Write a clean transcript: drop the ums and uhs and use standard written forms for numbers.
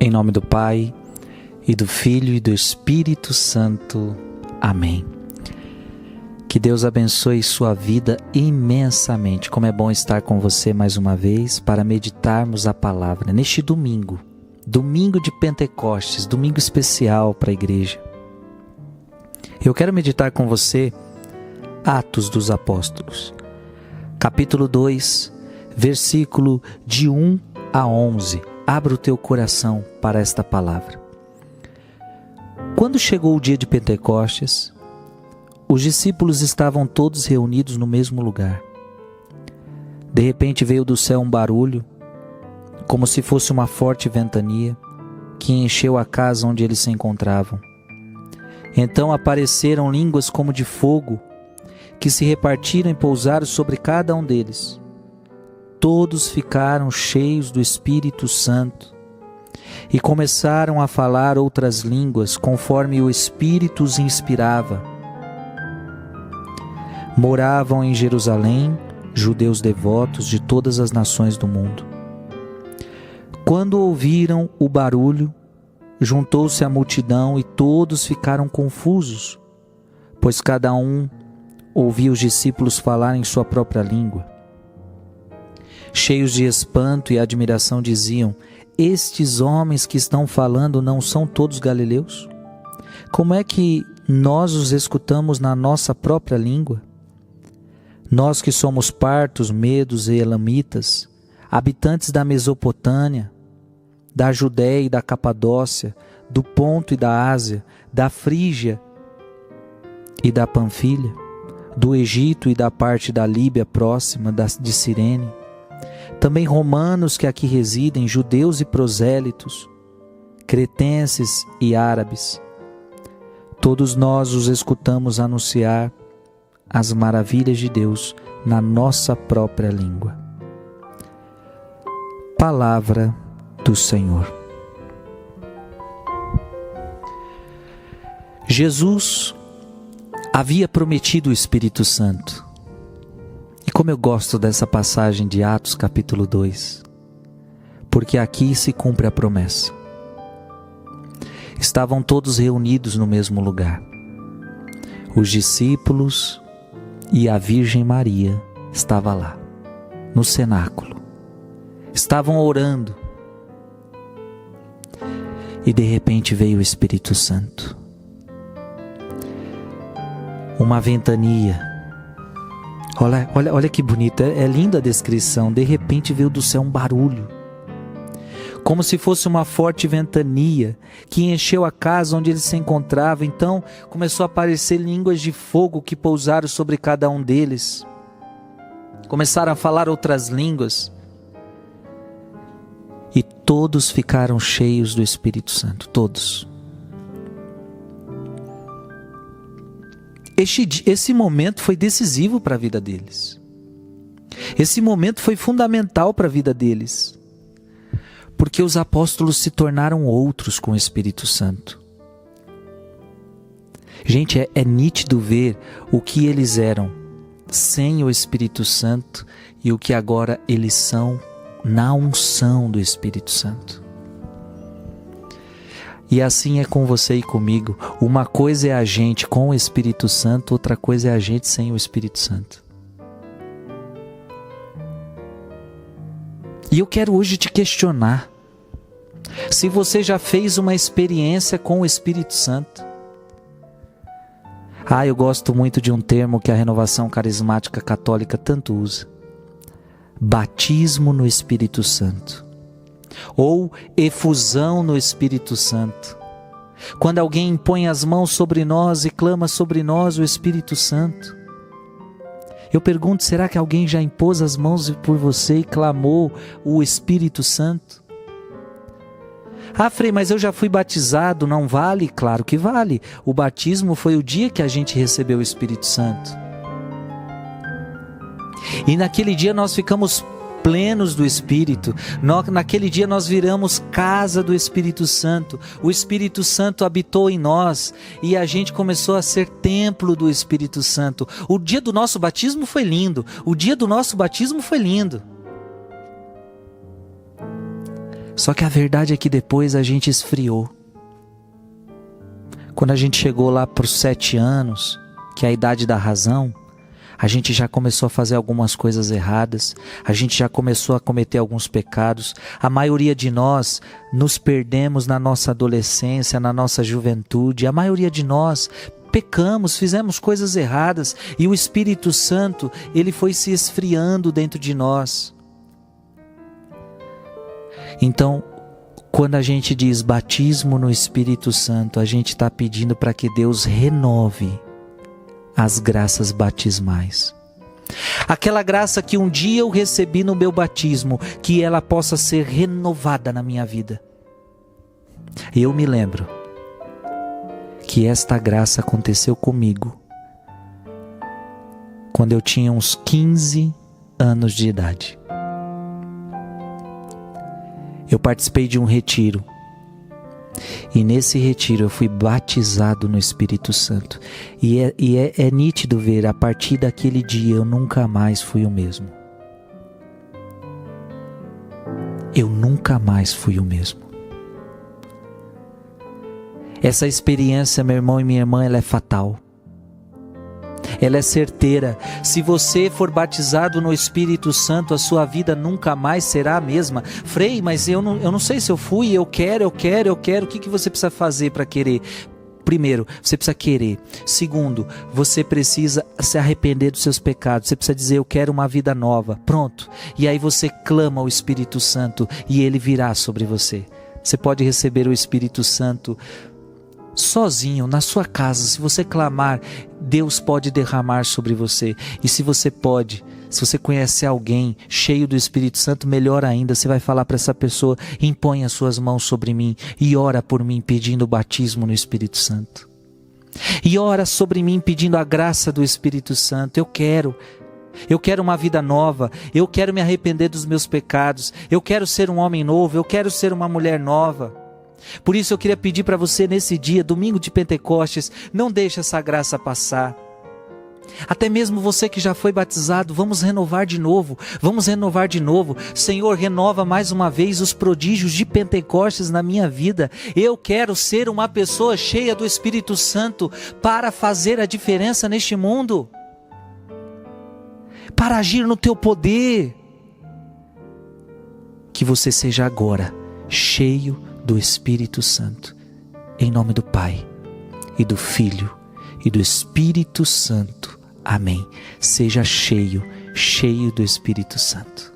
Em nome do Pai, e do Filho e do Espírito Santo. Amém. Que Deus abençoe sua vida imensamente. Como é bom estar com você mais uma vez para meditarmos a palavra neste domingo. Domingo de Pentecostes, domingo especial para a igreja. Eu quero meditar com você Atos dos Apóstolos, capítulo 2, versículo de 1 a 11. Abra o teu coração para esta palavra. Quando chegou o dia de Pentecostes, os discípulos estavam todos reunidos no mesmo lugar. De repente veio do céu um barulho, como se fosse uma forte ventania, que encheu a casa onde eles se encontravam. Então apareceram línguas como de fogo, que se repartiram e pousaram sobre cada um deles. Todos ficaram cheios do Espírito Santo e começaram a falar outras línguas, conforme o Espírito os inspirava. Moravam em Jerusalém judeus devotos de todas as nações do mundo. Quando ouviram o barulho, juntou-se a multidão e todos ficaram confusos, pois cada um ouvia os discípulos falar em sua própria língua. Cheios de espanto e admiração diziam: estes homens que estão falando não são todos galileus? Como é que nós os escutamos na nossa própria língua? Nós que somos partos, medos e elamitas, habitantes da Mesopotâmia, da Judéia e da Capadócia, do Ponto e da Ásia, da Frígia e da Panfilha, do Egito e da parte da Líbia próxima de Cirene, também romanos que aqui residem, judeus e prosélitos, cretenses e árabes. Todos nós os escutamos anunciar as maravilhas de Deus na nossa própria língua. Palavra do Senhor. Jesus havia prometido o Espírito Santo. E como eu gosto dessa passagem de Atos capítulo 2, porque aqui se cumpre a promessa. Estavam todos reunidos no mesmo lugar. Os discípulos e a Virgem Maria estavam lá, no cenáculo. Estavam orando. E de repente veio o Espírito Santo. Uma ventania. Olha que bonito, é linda a descrição. De repente veio do céu um barulho, como se fosse uma forte ventania que encheu a casa onde ele se encontrava. Então começou a aparecer línguas de fogo que pousaram sobre cada um deles. Começaram a falar outras línguas. E todos ficaram cheios do Espírito Santo, todos. Esse momento foi decisivo para a vida deles. Esse momento foi fundamental para a vida deles. Porque os apóstolos se tornaram outros com o Espírito Santo. Gente, é nítido ver o que eles eram sem o Espírito Santo e o que agora eles são na unção do Espírito Santo. E assim é com você e comigo. Uma coisa é a gente com o Espírito Santo, outra coisa é a gente sem o Espírito Santo. E eu quero hoje te questionar se você já fez uma experiência com o Espírito Santo. Eu gosto muito de um termo que a Renovação Carismática Católica tanto usa: batismo no Espírito Santo, ou efusão no Espírito Santo. Quando alguém impõe as mãos sobre nós e clama sobre nós o Espírito Santo. Eu pergunto, será que alguém já impôs as mãos por você e clamou o Espírito Santo? Frei, mas eu já fui batizado, não vale? Claro que vale. O batismo foi o dia que a gente recebeu o Espírito Santo. E naquele dia nós ficamos plenos do Espírito. Naquele dia nós viramos casa do Espírito Santo. O Espírito Santo habitou em nós e a gente começou a ser templo do Espírito Santo. O dia do nosso batismo foi lindo. Só que a verdade é que depois a gente esfriou. Quando a gente chegou lá para os 7 anos, que é a idade da razão, a gente já começou a fazer algumas coisas erradas, a gente já começou a cometer alguns pecados. A maioria de nós nos perdemos na nossa adolescência, na nossa juventude. A maioria de nós pecamos, fizemos coisas erradas e o Espírito Santo, ele foi se esfriando dentro de nós. Então, quando a gente diz batismo no Espírito Santo, a gente está pedindo para que Deus renove as graças batismais. Aquela graça que um dia eu recebi no meu batismo, que ela possa ser renovada na minha vida. Eu me lembro que esta graça aconteceu comigo quando eu tinha uns 15 anos de idade. Eu participei de um retiro. E nesse retiro eu fui batizado no Espírito Santo. E é nítido ver, a partir daquele dia eu nunca mais fui o mesmo. Eu nunca mais fui o mesmo. Essa experiência, meu irmão e minha irmã, ela é fatal. Ela é certeira. Se você for batizado no Espírito Santo, a sua vida nunca mais será a mesma. Frei, mas eu não sei se eu fui, eu quero. O que você precisa fazer para querer? Primeiro, você precisa querer. Segundo, você precisa se arrepender dos seus pecados. Você precisa dizer, eu quero uma vida nova. Pronto. E aí você clama ao Espírito Santo e ele virá sobre você. Você pode receber o Espírito Santo sozinho, na sua casa. Se você clamar, Deus pode derramar sobre você. E se você conhece alguém cheio do Espírito Santo, melhor ainda, você vai falar para essa pessoa, impõe as suas mãos sobre mim e ora por mim pedindo o batismo no Espírito Santo. E ora sobre mim pedindo a graça do Espírito Santo. Eu quero uma vida nova, eu quero me arrepender dos meus pecados, eu quero ser um homem novo, eu quero ser uma mulher nova. Por isso eu queria pedir para você nesse dia, domingo de Pentecostes, não deixe essa graça passar. Até mesmo você que já foi batizado, vamos renovar de novo. Senhor, renova mais uma vez os prodígios de Pentecostes na minha vida. Eu quero ser uma pessoa cheia do Espírito Santo para fazer a diferença neste mundo, para agir no teu poder. Que você seja agora cheio do Espírito Santo, em nome do Pai, e do Filho, e do Espírito Santo. Amém. Seja cheio do Espírito Santo.